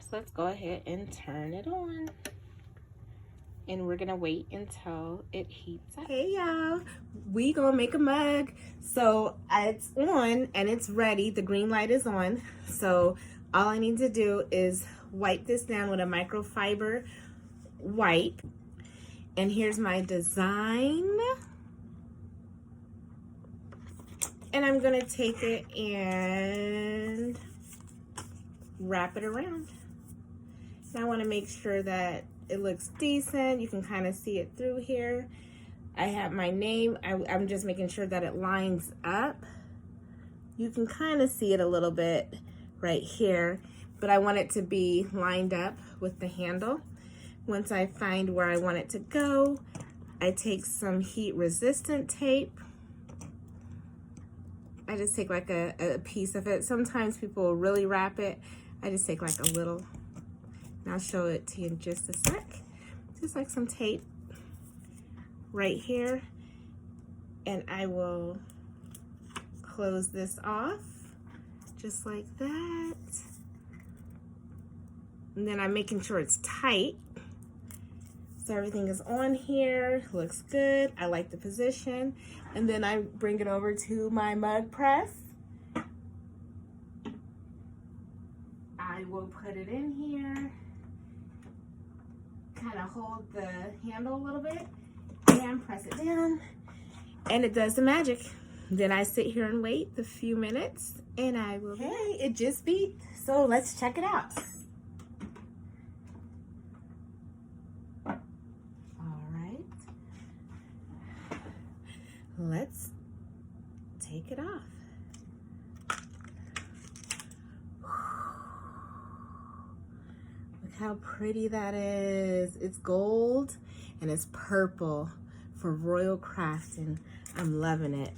course, let's go ahead and turn it on. And we're gonna wait until it heats up. Hey y'all, we gonna make a mug. So it's on and it's ready. The green light is on. So all I need to do is wipe this down with a microfiber wipe. And here's my design. And I'm gonna take it and wrap it around. And I wanna make sure that it looks decent. You can kind of see it through here. I have my name. I'm just making sure that it lines up. You can kind of see it a little bit right here, but I want it to be lined up with the handle. Once I find where I want it to go, I take some heat resistant tape. I just take like a piece of it. Sometimes people will really wrap it. I just take like a little. And I'll show it to you in just a sec. Just like some tape right here. And I will close this off just like that. And then I'm making sure it's tight. So everything is on here, looks good. I like the position. And then I bring it over to my mug press. I will put it in here. Kind of hold the handle a little bit and press it down, and it does the magic. Then I sit here and wait the few minutes, and I will. Hey, it just beat, so let's check it out. All right, let's take it off. How pretty that is. It's gold and it's purple for royal crafting. I'm loving it.